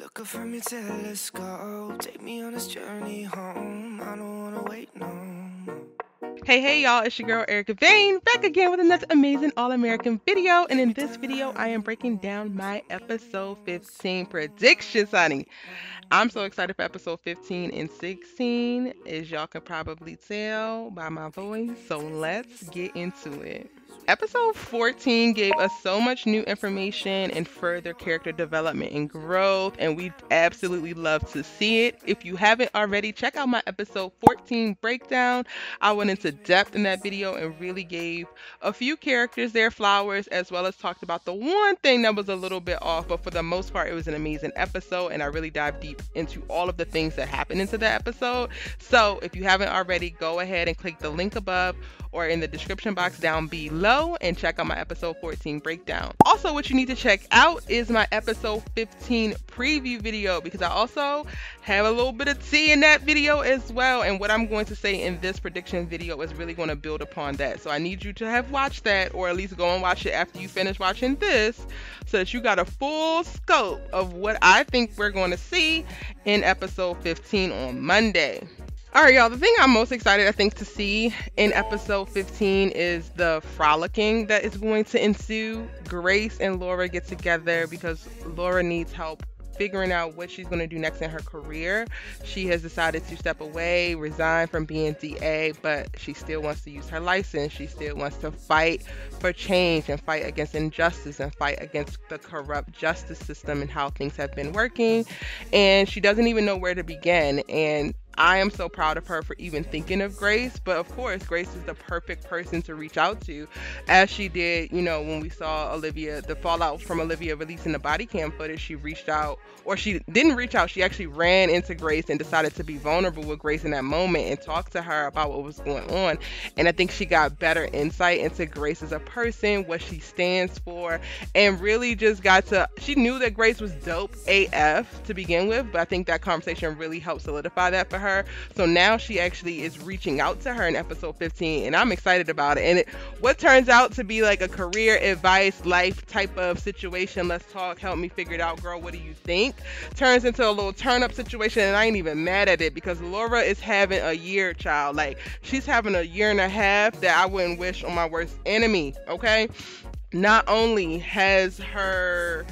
Looking for me till let's go. Take me on this journey home. I don't wanna wait no more. Hey y'all, it's your girl Erica Vane back again with another amazing All-American video, and in this video I am breaking down my episode 15 predictions, honey. I'm so excited for episode 15 and 16, as y'all can probably tell by my voice, so let's get into it. Episode 14 gave us so much new information and further character development and growth, and we absolutely love to see it. If you haven't already, check out my episode 14 breakdown. I went into depth in that video and really gave a few characters their flowers, as well as talked about the one thing that was a little bit off, but for the most part it was an amazing episode, and I really dived deep into all of the things that happened into that episode. So if you haven't already, go ahead and click the link above or in the description box down below and check out my episode 14 breakdown. Also, what you need to check out is my episode 15 preview video, because I also have a little bit of tea in that video as well, and what I'm going to say in this prediction video is really going to build upon that. So I need you to have watched that, or at least go and watch it after you finish watching this, so that you got a full scope of what I think we're going to see in episode 15 on Monday. Alright y'all, the thing I'm most excited I think to see in episode 15 is the frolicking that is going to ensue. Grace and Laura get together because Laura needs help figuring out what she's going to do next in her career. She has decided to step away, resign from being DA, but she still wants to use her license. She still wants to fight for change and fight against injustice and fight against the corrupt justice system and how things have been working. And she doesn't even know where to begin. And I am so proud of her for even thinking of Grace, but of course Grace is the perfect person to reach out to, as she did, you know, when we saw Olivia, the fallout from Olivia releasing the body cam footage. She reached out, or she didn't reach out, she actually ran into Grace and decided to be vulnerable with Grace in that moment and talk to her about what was going on. And I think she got better insight into Grace as a person, what she stands for, and really just got to, she knew that Grace was dope AF to begin with, but I think that conversation really helped solidify that for her. So now she actually is reaching out to her in episode 15, and I'm excited about it. And what turns out to be like a career advice, life type of situation, let's talk, help me figure it out, girl, what do you think, turns into a little turn up situation, and I ain't even mad at it, because Laura is having a year, child. Like, she's having a year and a half that I wouldn't wish on my worst enemy, okay? Not only has her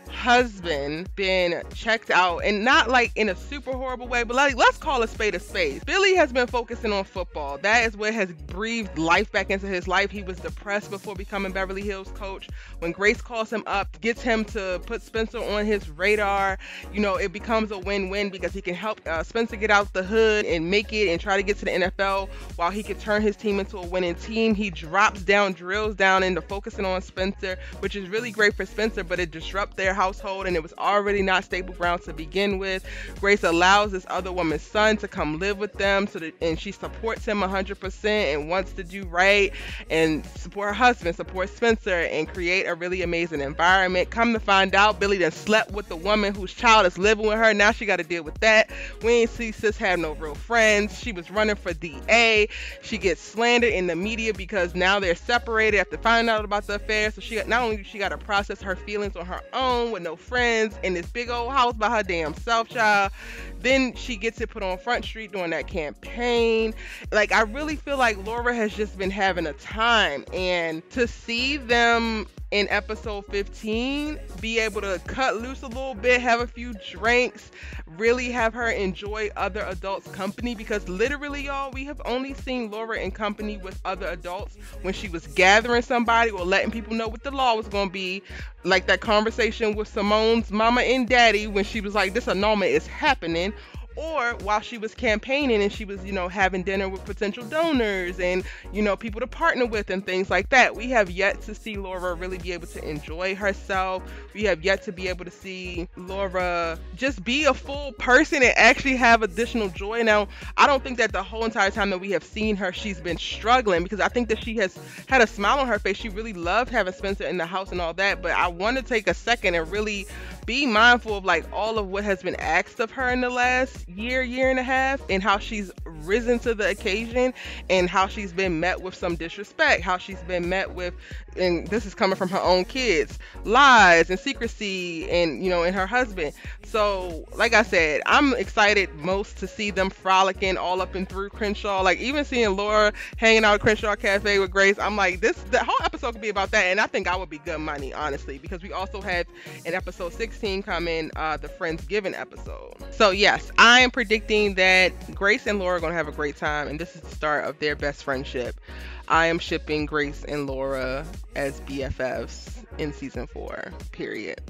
husband been checked out, and not like in a super horrible way, but like, let's call a spade a spade. Billy has been focusing on football. That is what has breathed life back into his life. He was depressed before becoming Beverly Hills coach. When Grace calls him up, gets him to put Spencer on his radar, you know, it becomes a win-win, because he can help Spencer get out the hood and make it and try to get to the NFL, while he can turn his team into a winning team. He drills down into focusing on Spencer, which is really great for Spencer, but it disrupts their household, and it was already not stable ground to begin with. Grace allows this other woman's son to come live with them, and she supports him 100% and wants to do right and support her husband, support Spencer, and create a really amazing environment. Come to find out, Billy done slept with the woman whose child is living with her. Now she got to deal with that. We ain't see sis have no real friends. She was running for DA. She gets slandered in the media because now they're separated after finding out about the affair. So she not only she got to process her feelings on her own with no friends in this big old house by her damn self, child. Then she gets it put on Front Street during that campaign. Like, I really feel like Laura has just been having a time, and to see them in episode 15 be able to cut loose a little bit, have a few drinks, really have her enjoy other adults' company, because literally, y'all, we have only seen Laura in company with other adults when she was gathering somebody or letting people know what the law was going to be, like that conversation with Simone's mama and daddy when she was like, this annulment is happening, or while she was campaigning and she was, you know, having dinner with potential donors and, you know, people to partner with and things like that. We have yet to see Laura really be able to enjoy herself. We have yet to be able to see Laura just be a full person and actually have additional joy. Now, I don't think that the whole entire time that we have seen her, she's been struggling, because I think that she has had a smile on her face. She really loved having Spencer in the house and all that, but I want to take a second and really be mindful of like all of what has been asked of her in the last year and a half, and how she's risen to the occasion, and how she's been met with some disrespect, how she's been met with, and this is coming from her own kids, lies and secrecy, and and her husband. So like I said, I'm excited most to see them frolicking all up and through Crenshaw. Like even seeing Laura hanging out at Crenshaw Cafe with Grace, I'm like, the whole episode could be about that, and I think I would be good money, honestly, because we also have in episode 16 coming the Friendsgiving episode. So yes, I am predicting that Grace and Laura are going to have a great time, and this is the start of their best friendship. I am shipping Grace and Laura as BFFs in season 4, period.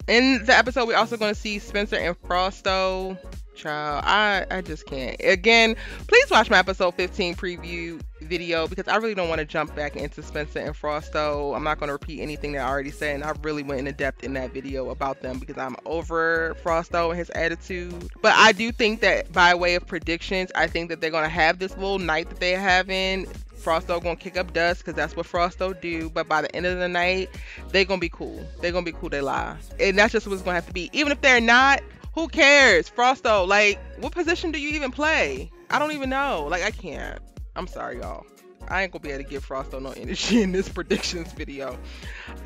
In the episode, we're also going to see Spencer and Frosto. Child, I just can't. Again, please watch my episode 15 preview video, because I really don't want to jump back into Spencer and Frosto. I'm not going to repeat anything that I already said, and I really went into depth in that video about them because I'm over Frosto and his attitude. But I do think that by way of predictions, I think that they're going to have this little night that they're having. Frosto gonna kick up dust because that's what Frosto do, but by the end of the night, they're gonna be cool. They're gonna be cool, they lie. And that's just what it's gonna have to be. Even if they're not, who cares? Frosto, like, what position do you even play? I don't even know. Like, I can't. I'm sorry, y'all. I ain't gonna be able to give Frosto no energy in this predictions video.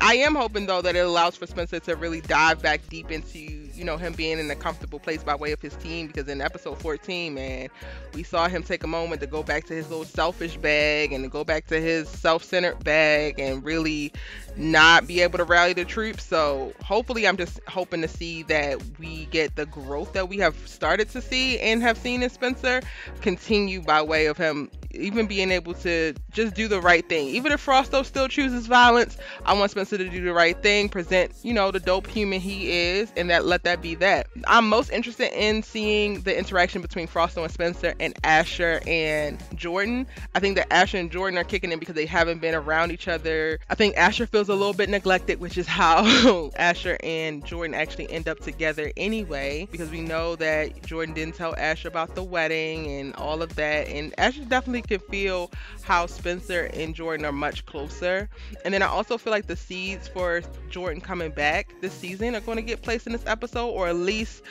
I am hoping though that it allows for Spencer to really dive back deep into him being in a comfortable place by way of his team, because in episode 14, man, we saw him take a moment to go back to his little selfish bag and to go back to his self-centered bag and really not be able to rally the troops. So hopefully, I'm just hoping to see that we get the growth that we have started to see and have seen in Spencer continue by way of him even being able to just do the right thing. Even if Frosto still chooses violence, I want Spencer to do the right thing, present, the dope human he is, and let that be that. I'm most interested in seeing the interaction between Frosto and Spencer and Asher and Jordan. I think that Asher and Jordan are kicking in because they haven't been around each other. I think Asher feels a little bit neglected, which is how Asher and Jordan actually end up together anyway, because we know that Jordan didn't tell Asher about the wedding and all of that, and Asher definitely can feel how Spencer and Jordan are much closer. And then I also feel like the seeds for Jordan coming back this season are going to get placed in this episode, or at least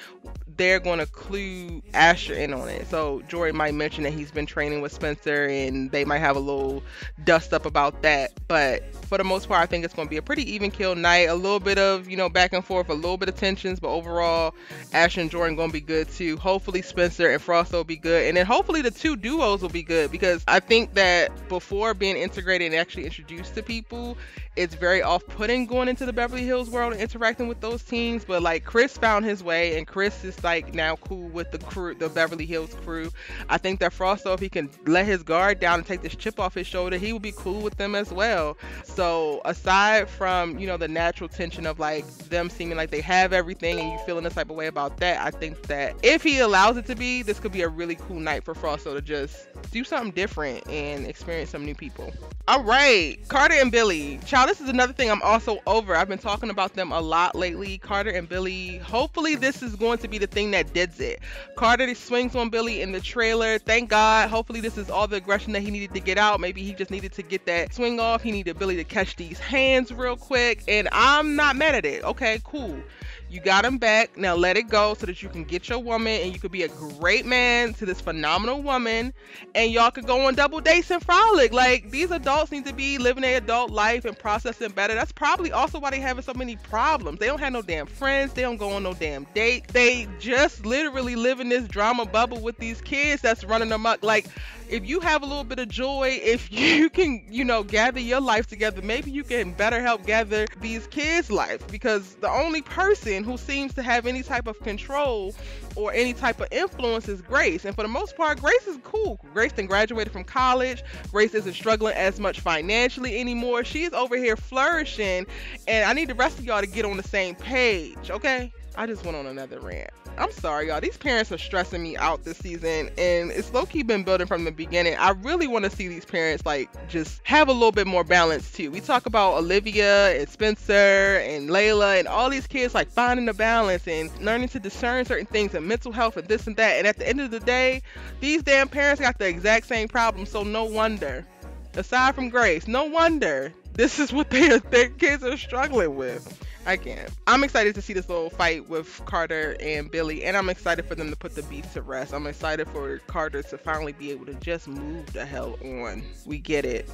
they're going to clue Asher in on it. So Jordan might mention that he's been training with Spencer, and they might have a little dust up about that. But for the most part, I think it's going to be a pretty even kill night. A little bit of, back and forth, a little bit of tensions, but overall, Asher and Jordan going to be good too. Hopefully Spencer and Frosto will be good. And then hopefully the two duos will be good, because I think that before being integrated and actually introduced to people, it's very off-putting going into the Beverly Hills world and interacting with those teens. But like, Chris found his way, and Chris is like now cool with the crew, the Beverly Hills crew. I think that Frosto, if he can let his guard down and take this chip off his shoulder, he would be cool with them as well. So aside from, the natural tension of like them seeming like they have everything and you feeling this type of way about that, I think that if he allows it to be, this could be a really cool night for Frosto to just do something different and experience some new people. All right, Carter and Billy. Child, this is another thing I'm also over. I've been talking about them a lot lately. Carter and Billy. Hopefully this is going to be the thing that dids it. Carter swings on Billy in the trailer. Thank God. Hopefully this is all the aggression that he needed to get out. Maybe he just needed to get that swing off. He needed Billy to catch these hands real quick. And I'm not mad at it. Okay, cool. You got him back. Now let it go so that you can get your woman and you could be a great man to this phenomenal woman, and y'all could go on double dates and frolic. Like, these adults need to be living their adult life and processing better. That's probably also why they having so many problems. They don't have no damn friends. They don't go on no damn date. They just literally live in this drama bubble with these kids that's running amok. Like, if you have a little bit of joy, if you can, gather your life together, maybe you can better help gather these kids' life, because the only person who seems to have any type of control or any type of influence is Grace. And for the most part, Grace is cool. Grace then graduated from college. Grace isn't struggling as much financially anymore. She's over here flourishing, and I need the rest of y'all to get on the same page, okay? I just went on another rant. I'm sorry, y'all. These parents are stressing me out this season, and it's low-key been building from the beginning. I really want to see these parents, like, just have a little bit more balance, too. We talk about Olivia and Spencer and Layla and all these kids, like, finding the balance and learning to discern certain things and mental health and this and that. And at the end of the day, these damn parents got the exact same problem, so no wonder. Aside from Grace, no wonder this is what their kids are struggling with. I can't. I'm excited to see this little fight with Carter and Billy, and I'm excited for them to put the beef to rest. I'm excited for Carter to finally be able to just move the hell on. We get it.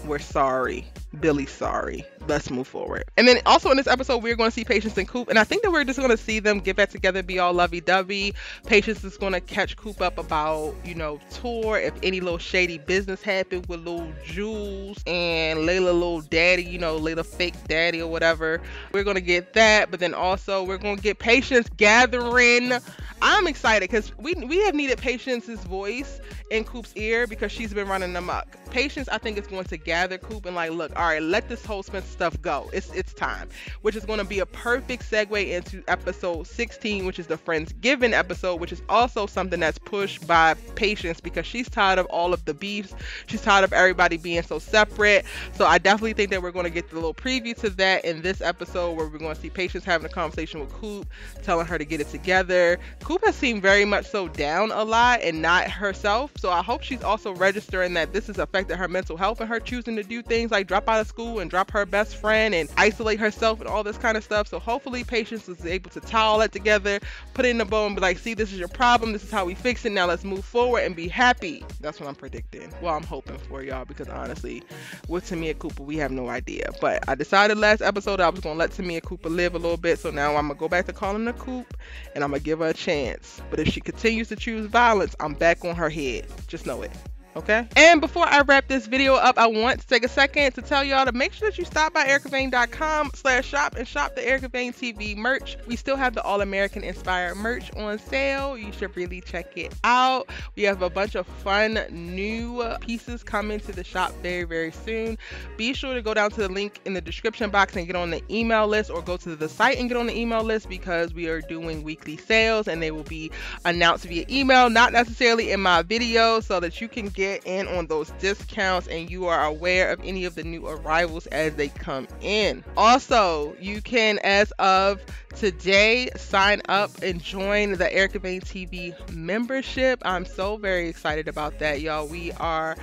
We're sorry. Billy's sorry. Let's move forward. And then also in this episode, we're going to see Patience and Coop, and I think that we're just going to see them get back together, be all lovey-dovey. Patience is going to catch Coop up about, you know, tour, if any little shady business happened with little Jules and Layla little daddy, you know, Layla fake daddy or whatever. We're going to get that, but then also we're going to get Patience gathering. I'm excited because we have needed Patience's voice in Coop's ear because she's been running amok. Patience, I think, is going to gather Coop and like, look, all right, let this whole Spence stuff go. It's time, which is going to be a perfect segue into episode 16, which is the Friendsgiving episode, which is also something that's pushed by Patience because she's tired of all of the beefs. She's tired of everybody being so separate. So I definitely think that we're going to get the little preview to that in this episode where we're going to see Patience having a conversation with Coop, telling her to get it together. Coop has seemed very much so down a lot and not herself. So I hope she's also registering that this has affected her mental health and her choosing to do things like drop out of school and drop her best friend and isolate herself and all this kind of stuff. So hopefully Patience is able to tie all that together, put it in a bow and be like, see, this is your problem. This is how we fix it. Now let's move forward and be happy. That's what I'm predicting. Well, I'm hoping for y'all because honestly, with Tamia Cooper, we have no idea. But I decided last episode I was going to let Tamia Cooper live a little bit. So now I'm going to go back to calling her Coop and I'm going to give her a chance. But if she continues to choose violence, I'm back on her head. Just know it. Okay. And before I wrap this video up, I want to take a second to tell y'all to make sure that you stop by ericavane.com/shop and shop the Erica Vane TV merch. We still have the All American inspired merch on sale. You should really check it out. We have a bunch of fun new pieces coming to the shop very, very soon. Be sure to go down to the link in the description box and get on the email list, or go to the site and get on the email list because we are doing weekly sales and they will be announced via email, not necessarily in my video, so that you can get in on those discounts and you are aware of any of the new arrivals as they come in. Also, you can, as of today, sign up and join the Erica Vane TV membership. I'm so very excited about that, y'all. We are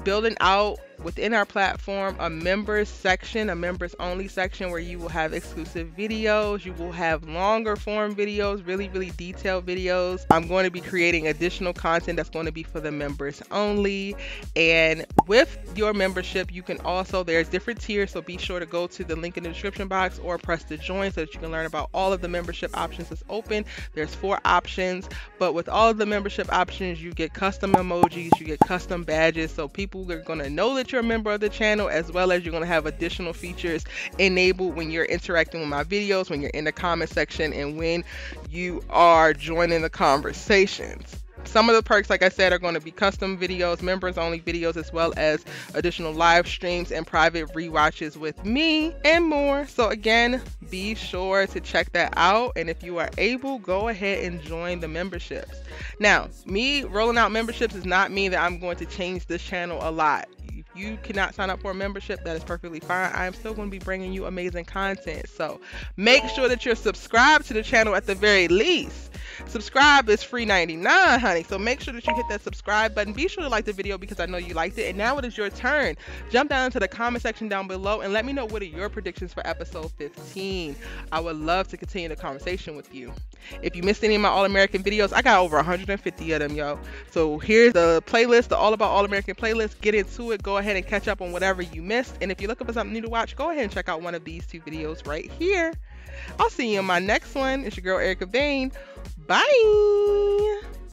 building out within our platform a members section, a members only section, where you will have exclusive videos. You will have longer form videos, really, really detailed videos. I'm going to be creating additional content that's going to be for the members only. And with your membership, you can also, there's different tiers, so be sure to go to the link in the description box or press the join so that you can learn about all of the membership options that's open. There's 4 options, but with all of the membership options, you get custom emojis, you get custom badges, so people are going to know that you're a member of the channel, as well as you're going to have additional features enabled when you're interacting with my videos, when you're in the comment section, and when you are joining the conversations. Some of the perks, like I said, are going to be custom videos, members only videos, as well as additional live streams and private rewatches with me and more. So again, be sure to check that out. And if you are able, go ahead and join the memberships. Now, me rolling out memberships does not mean that I'm going to change this channel a lot. If you cannot sign up for a membership, that is perfectly fine. I am still going to be bringing you amazing content. So make sure that you're subscribed to the channel at the very least. Subscribe is free 99, honey. So make sure that you hit that subscribe button. Be sure to like the video because I know you liked it. And now it is your turn. Jump down into the comment section down below and let me know what are your predictions for episode 15. I would love to continue the conversation with you. If you missed any of my All American videos, I got over 150 of them, yo. So here's the playlist, the All About All American playlist. Get into it. Go ahead and catch up on whatever you missed. And if you're looking for something new to watch, go ahead and check out one of these 2 videos right here. I'll see you in my next one. It's your girl Erica Vane. Bye.